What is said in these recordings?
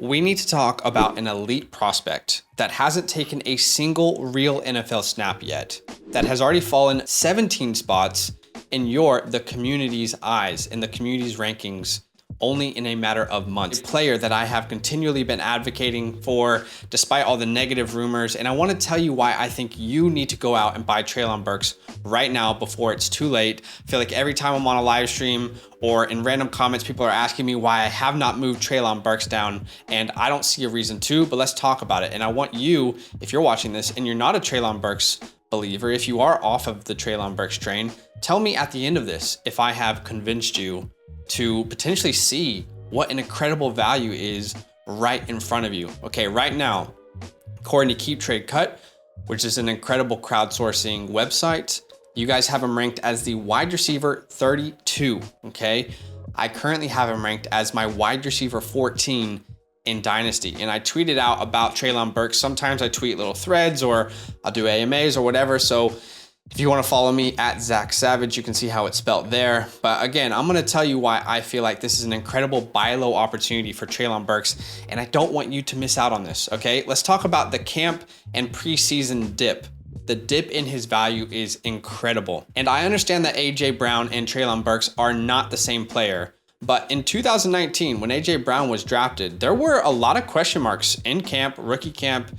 We need to talk about an elite prospect that hasn't taken a single real NFL snap yet, that has already fallen 17 spots in the community's eyes, in the community's rankings, only in a matter of months. A player that I have continually been advocating for despite all the negative rumors. And I want to tell you why I think you need to go out and buy Treylon Burks right now before it's too late. I feel like every time I'm on a live stream or in random comments, people are asking me why I have not moved Treylon Burks down, and I don't see a reason to, but let's talk about it. And I want you, if you're watching this and you're not a Treylon Burks believer, if you are off of the Treylon Burks train, tell me at the end of this if I have convinced you to potentially see what an incredible value is right in front of you. Okay, right now, according to Keep Trade Cut, which is an incredible crowdsourcing website, you guys have him ranked as the wide receiver 32, okay? I currently have him ranked as my wide receiver 14 in Dynasty. And I tweeted out about Treylon Burks. Sometimes I tweet little threads or I'll do AMAs or whatever. So if you want to follow me at Zach Savage, you can see how it's spelled there. But again, I'm going to tell you why I feel like this is an incredible buy low opportunity for Treylon Burks, and I don't want you to miss out on this, okay? Let's talk about the camp and preseason dip. The dip in his value is incredible. And I understand that AJ Brown and Treylon Burks are not the same player. But in 2019, when AJ Brown was drafted, there were a lot of question marks in camp, rookie camp.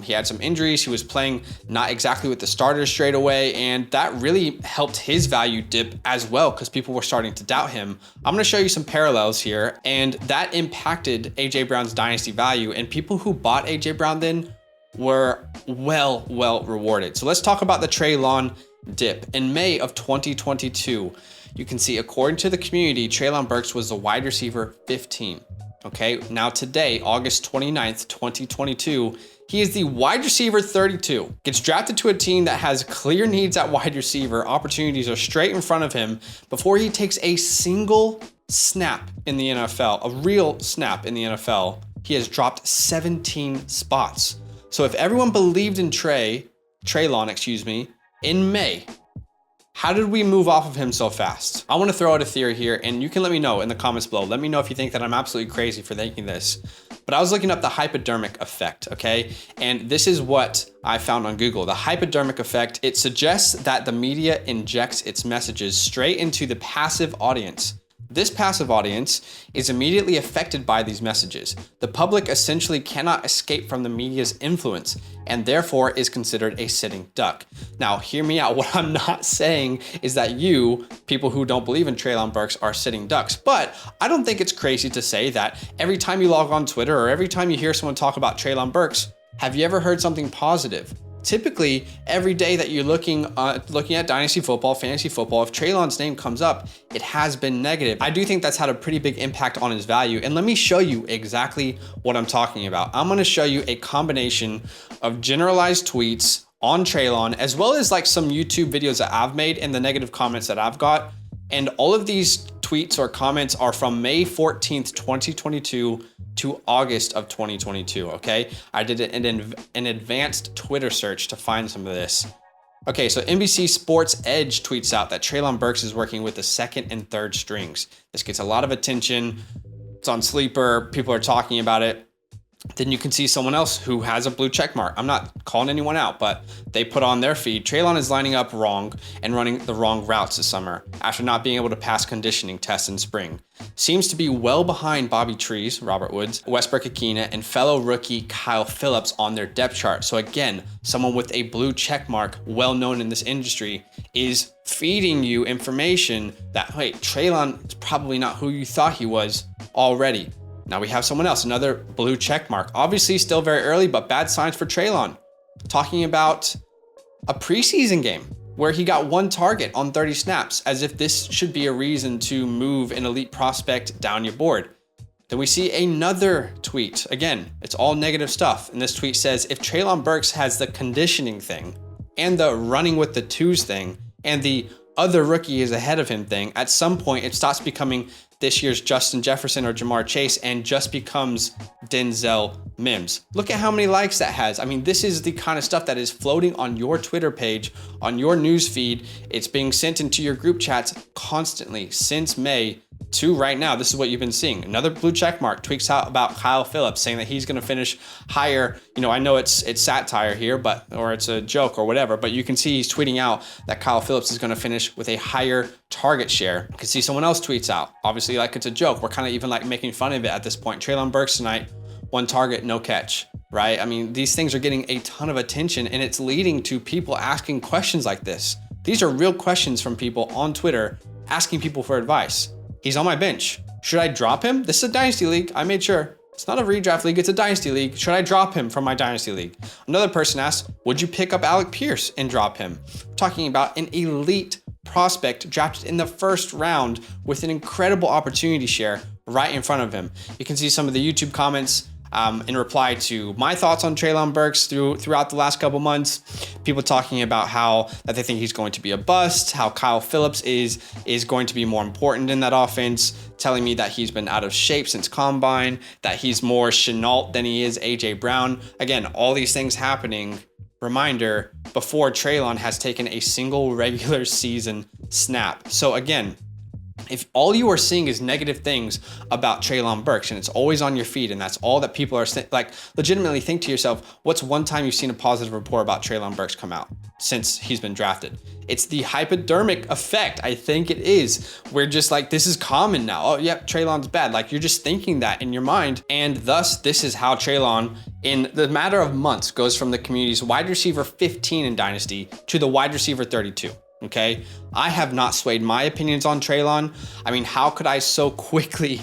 He had some injuries. He was playing not exactly with the starters straight away. And that really helped his value dip as well because people were starting to doubt him. I'm going to show you some parallels here. And that impacted AJ Brown's dynasty value. And people who bought AJ Brown then were well rewarded. So let's talk about the Treylon dip. In May of 2022, you can see, according to the community, Treylon Burks was the wide receiver 15. Okay, now today, August 29th, 2022, he is the wide receiver 32. Gets drafted to a team that has clear needs at wide receiver. Opportunities are straight in front of him before he takes a single snap in the NFL, a real snap in the NFL. He has dropped 17 spots. So if everyone believed in Treylon, in May, how did we move off of him so fast? I want to throw out a theory here, and you can let me know in the comments below. Let me know if you think that I'm absolutely crazy for thinking this. But I was looking up the hypodermic effect, okay? And this is what I found on Google. The hypodermic effect, it suggests that the media injects its messages straight into the passive audience. This passive audience is immediately affected by these messages. The public essentially cannot escape from the media's influence and therefore is considered a sitting duck. Now, hear me out. What I'm not saying is that you, people who don't believe in Treylon Burks, are sitting ducks, but I don't think it's crazy to say that every time you log on Twitter or every time you hear someone talk about Treylon Burks, have you ever heard something positive? Typically, every day that you're looking at Dynasty football, fantasy football, if Treylon's name comes up, it has been negative. I do think that's had a pretty big impact on his value. And let me show you exactly what I'm talking about. I'm gonna show you a combination of generalized tweets on Treylon, as well as like some YouTube videos that I've made and the negative comments that I've got. And all of these tweets or comments are from May 14th, 2022 to August of 2022, okay? I did an advanced Twitter search to find some of this. Okay, so NBC Sports Edge tweets out that Treylon Burks is working with the second and third strings. This gets a lot of attention. It's on Sleeper, people are talking about it. Then you can see someone else who has a blue check mark. I'm not calling anyone out, but they put on their feed, Treylon is lining up wrong and running the wrong routes this summer after not being able to pass conditioning tests in spring. Seems to be well behind Bobby Trees, Robert Woods, Westbrook-Ikhine, and fellow rookie Kyle Phillips on their depth chart. So again, someone with a blue check mark, well known in this industry, is feeding you information that, hey, Treylon is probably not who you thought he was already. Now we have someone else, another blue check mark. Obviously still very early, but bad signs for Treylon. Talking about a preseason game where he got one target on 30 snaps, as if this should be a reason to move an elite prospect down your board. Then we see another tweet. Again, it's all negative stuff. And this tweet says, if Treylon Burks has the conditioning thing and the running with the twos thing and the other rookie is ahead of him thing, at some point it stops becoming this year's Justin Jefferson or Jamar Chase and just becomes Denzel Mims. Look at how many likes that has. I mean, this is the kind of stuff that is floating on your Twitter page, on your news feed. It's being sent into your group chats constantly since May to right now, this is what you've been seeing. Another blue check mark tweets out about Kyle Phillips, saying that he's going to finish higher. You know, I know it's satire here, or it's a joke or whatever, but you can see he's tweeting out that Kyle Phillips is going to finish with a higher target share. You can see someone else tweets out, obviously like it's a joke. We're kind of even like making fun of it at this point. Treylon Burks tonight, 1 target, no catch, right? I mean, these things are getting a ton of attention, and it's leading to people asking questions like this. These are real questions from people on Twitter asking people for advice. He's on my bench. Should I drop him? This is a Dynasty league. I made sure. It's not a redraft league, it's a Dynasty league. Should I drop him from my Dynasty league? Another person asked, would you pick up Alec Pierce and drop him? We're talking about an elite prospect drafted in the first round with an incredible opportunity share right in front of him. You can see some of the YouTube comments in reply to my thoughts on Treylon Burks throughout the last couple months. People talking about that they think he's going to be a bust, how Kyle Phillips is going to be more important in that offense, telling me that he's been out of shape since combine, that he's more Chenault than he is AJ Brown. Again, all these things happening, reminder, before Treylon has taken a single regular season snap. So again, if all you are seeing is negative things about Treylon Burks and it's always on your feed and that's all that people are like, legitimately think to yourself, what's one time you've seen a positive report about Treylon Burks come out since he's been drafted? It's the hypodermic effect. I think it is. We're just like, this is common now. Oh, yep, Treylon's bad. Like, you're just thinking that in your mind. And thus, this is how Treylon, in the matter of months, goes from the community's wide receiver 15 in Dynasty to the wide receiver 32. Okay, I have not swayed my opinions on Treylon. I mean, how could I so quickly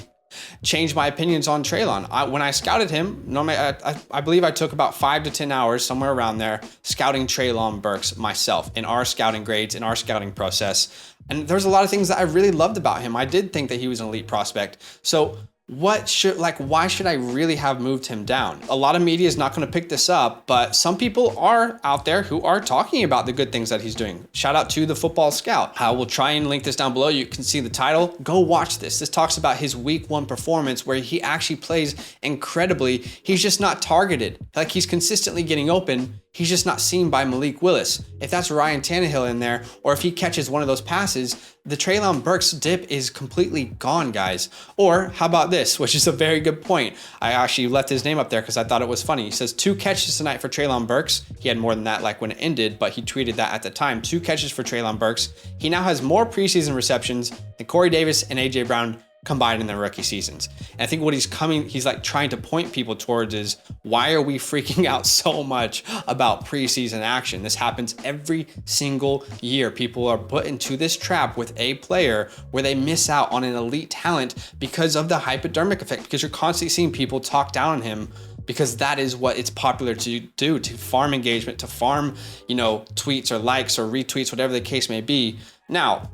change my opinions on Treylon? When I scouted him, normally I believe I took about 5 to 10 hours, somewhere around there, scouting Treylon Burks myself in our scouting grades, in our scouting process. And there's a lot of things that I really loved about him. I did think that he was an elite prospect. So why should I really have moved him down? A lot of media is not going to pick this up, but some people are out there who are talking about the good things that he's doing. Shout out to the Football Scout. I will try and link this down below. You can see the title. Go watch this. This talks about his week 1 performance where he actually plays incredibly. He's just not targeted. Like, he's consistently getting open. He's just not seen by Malik Willis. If that's Ryan Tannehill in there, or if he catches one of those passes, the Treylon Burks dip is completely gone, guys. Or how about this, which is a very good point. I actually left his name up there because I thought it was funny. He says 2 catches tonight for Treylon Burks. He had more than that like when it ended, but he tweeted that at the time. 2 catches for Treylon Burks. He now has more preseason receptions than Corey Davis and AJ Brown combined in their rookie seasons. And I think what he's like trying to point people towards is, why are we freaking out so much about preseason action? This happens every single year. People are put into this trap with a player where they miss out on an elite talent because of the hypodermic effect, because you're constantly seeing people talk down on him, because that is what it's popular to do, to farm engagement, to farm, tweets or likes or retweets, whatever the case may be. Now,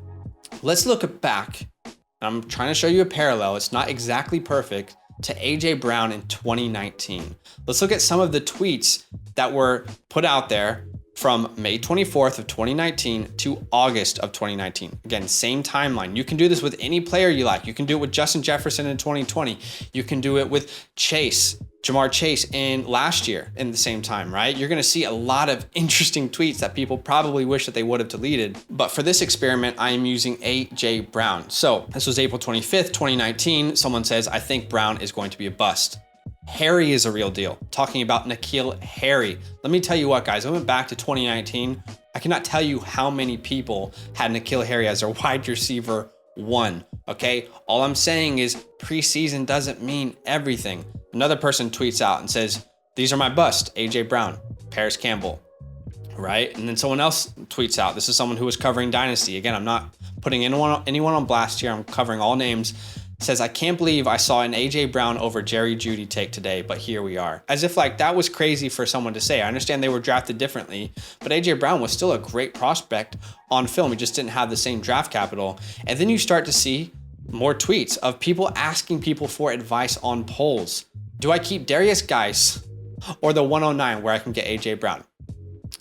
let's look back. I'm trying to show you a parallel. It's not exactly perfect, to AJ Brown in 2019. Let's look at some of the tweets that were put out there from May 24th of 2019 to August of 2019. Again, same timeline. You can do this with any player you like. You can do it with Justin Jefferson in 2020. You can do it with Jamar Chase in last year in the same time, right? You're gonna see a lot of interesting tweets that people probably wish that they would have deleted. But for this experiment, I am using AJ Brown. So this was April 25th, 2019. Someone says, I think Brown is going to be a bust. Harry is a real deal. Talking about N'Keal Harry. Let me tell you what, guys, I went back to 2019. I cannot tell you how many people had N'Keal Harry as their wide receiver 1, okay? All I'm saying is preseason doesn't mean everything. Another person tweets out and says, these are my bust, AJ Brown, Paris Campbell, right? And then someone else tweets out, this is someone who was covering Dynasty. Again, I'm not putting anyone on blast here. I'm covering all names. Says, I can't believe I saw an AJ Brown over Jerry Jeudy take today, but here we are. As if like that was crazy for someone to say. I understand they were drafted differently, but AJ Brown was still a great prospect on film. He just didn't have the same draft capital. And then you start to see more tweets of people asking people for advice on polls. Do I keep Darius Geis or the 109 where I can get AJ Brown?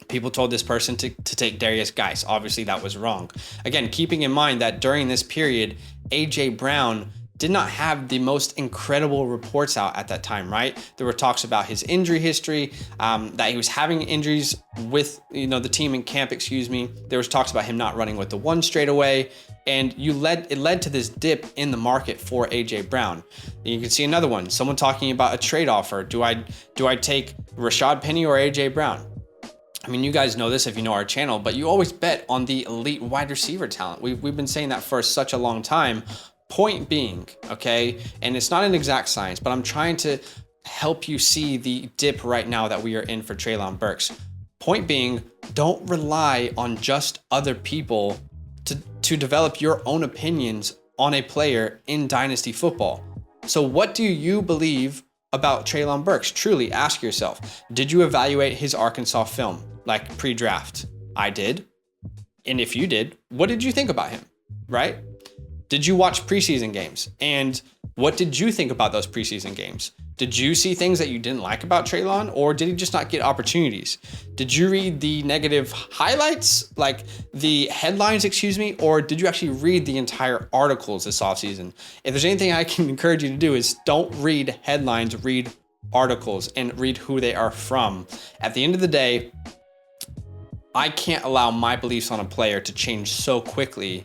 People told this person to take Darius Geis. Obviously that was wrong. Again, keeping in mind that during this period, AJ Brown did not have the most incredible reports out at that time, right? There were talks about his injury history, that he was having injuries with, the team in camp, There was talks about him not running with the 1 straight away. And it led to this dip in the market for AJ Brown. And you can see another one, someone talking about a trade offer. Do I take Rashad Penny or AJ Brown? I mean, you guys know this if you know our channel, but you always bet on the elite wide receiver talent. We've been saying that for such a long time. Point being, okay, and it's not an exact science, but I'm trying to help you see the dip right now that we are in for Treylon Burks. Point being, don't rely on just other people to develop your own opinions on a player in Dynasty football. So what do you believe about Treylon Burks? Truly ask yourself, did you evaluate his Arkansas film, like pre-draft? I did. And if you did, what did you think about him, right? Did you watch preseason games? And what did you think about those preseason games? Did you see things that you didn't like about Treylon, or did he just not get opportunities? Did you read the negative highlights, like the headlines, excuse me, or did you actually read the entire articles this offseason? If there's anything I can encourage you to do is don't read headlines, read articles and read who they are from. At the end of the day, I can't allow my beliefs on a player to change so quickly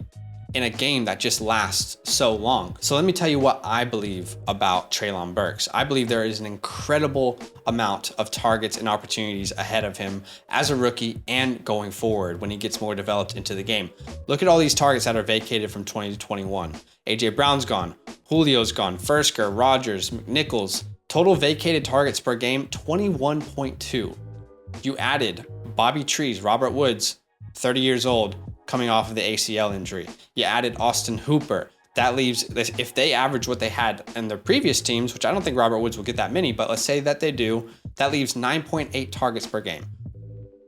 in a game that just lasts so long. So let me tell you what I believe about Treylon Burks. I believe there is an incredible amount of targets and opportunities ahead of him as a rookie and going forward when he gets more developed into the game. Look at all these targets that are vacated from 20 to 21. AJ Brown's gone, Julio's gone, Fursker, Rogers, McNichols. Total vacated targets per game, 21.2. You added Bobby Trees, Robert Woods, 30 years old, coming off of the ACL injury. You added Austin Hooper. That leaves, if they average what they had in their previous teams, which I don't think Robert Woods will get that many, but let's say that they do, that leaves 9.8 targets per game.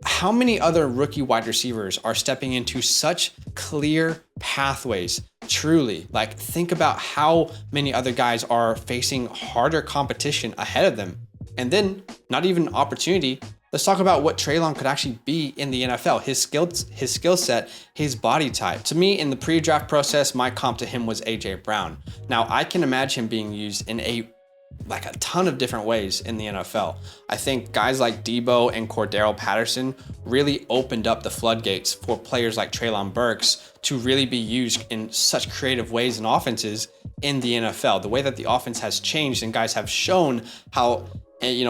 How many other rookie wide receivers are stepping into such clear pathways? Truly, like, think about how many other guys are facing harder competition ahead of them. And then, not even an opportunity. Let's talk about what Treylon could actually be in the NFL. His skill set, his body type. To me, in the pre-draft process, my comp to him was AJ Brown. Now, I can imagine him being used in a ton of different ways in the NFL. I think guys like Debo and Cordero Patterson really opened up the floodgates for players like Treylon Burks to really be used in such creative ways and offenses in the NFL. The way that the offense has changed and guys have shown how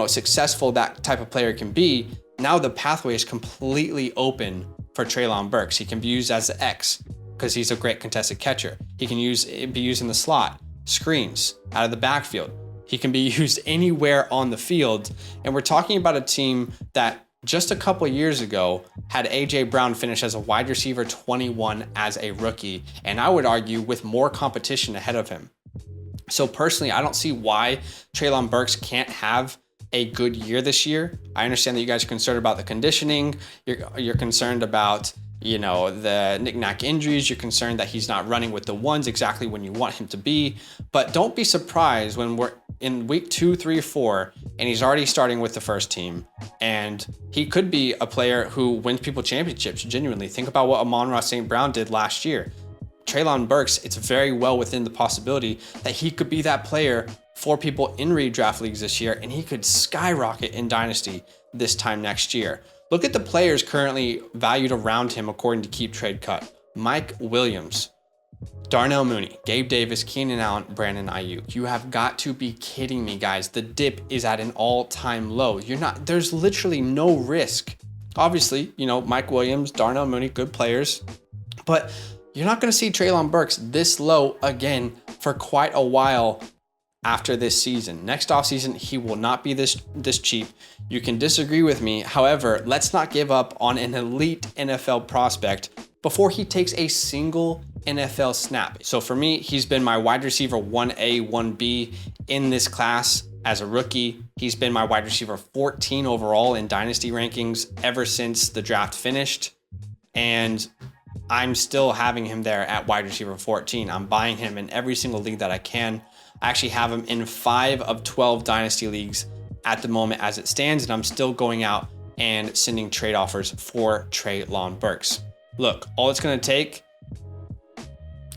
successful that type of player can be. Now the pathway is completely open for Treylon Burks. He can be used as the X because he's a great contested catcher. He can be used in the slot, screens, out of the backfield. He can be used anywhere on the field. And we're talking about a team that just a couple years ago had AJ Brown finish as a wide receiver 21 as a rookie. And I would argue with more competition ahead of him. So personally, I don't see why Treylon Burks can't have a good year this year. I understand that you guys are concerned about the conditioning. You're concerned about, the knick-knack injuries. You're concerned that he's not running with the ones exactly when you want him to be. But don't be surprised when we're in week 2, 3, 4, and he's already starting with the first team. And he could be a player who wins people championships, genuinely. Think about what Amon-Ra St. Brown did last year. Treylon Burks, it's very well within the possibility that he could be that player for people in redraft leagues this year, and he could skyrocket in Dynasty this time next year. Look at the players currently valued around him according to Keep Trade Cut. Mike Williams, Darnell Mooney, Gabe Davis, Keenan Allen, Brandon Ayuk. You have got to be kidding me, guys. The dip is at an all-time low. There's literally no risk. Obviously, Mike Williams, Darnell Mooney, good players, but you're not going to see Treylon Burks this low again for quite a while after this season. Next offseason, he will not be this cheap. You can disagree with me. However, let's not give up on an elite NFL prospect before he takes a single NFL snap. So for me, he's been my wide receiver 1A, 1B in this class as a rookie. He's been my wide receiver 14 overall in Dynasty rankings ever since the draft finished. And I'm still having him there at wide receiver 14. I'm buying him in every single league that I can. I actually have him in 5 of 12 Dynasty leagues at the moment as it stands, and I'm still going out and sending trade offers for Treylon Burks. Look, all it's going to take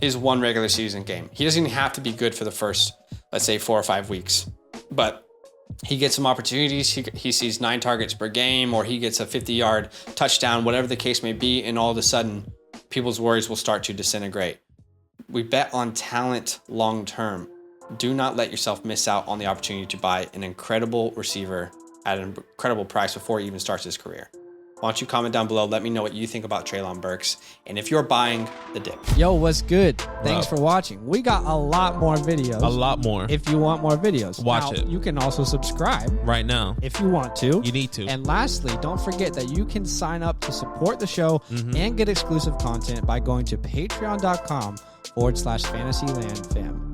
is one regular season game. He doesn't even have to be good for the first, let's say, 4 or 5 weeks. But he gets some opportunities. He sees 9 targets per game, or he gets a 50-yard touchdown, whatever the case may be, and all of a sudden, people's worries will start to disintegrate. We bet on talent long term. Do not let yourself miss out on the opportunity to buy an incredible receiver at an incredible price before he even starts his career. Why don't you comment down below? Let me know what you think about Treylon Burks and if you're buying the dip. Yo, what's good? Thanks for watching. We got a lot more videos. A lot more. If you want more videos. Watch it. You can also subscribe. Right now. If you want to. You need to. And lastly, don't forget that you can sign up to support the show and get exclusive content by going to patreon.com/fantasylandfam.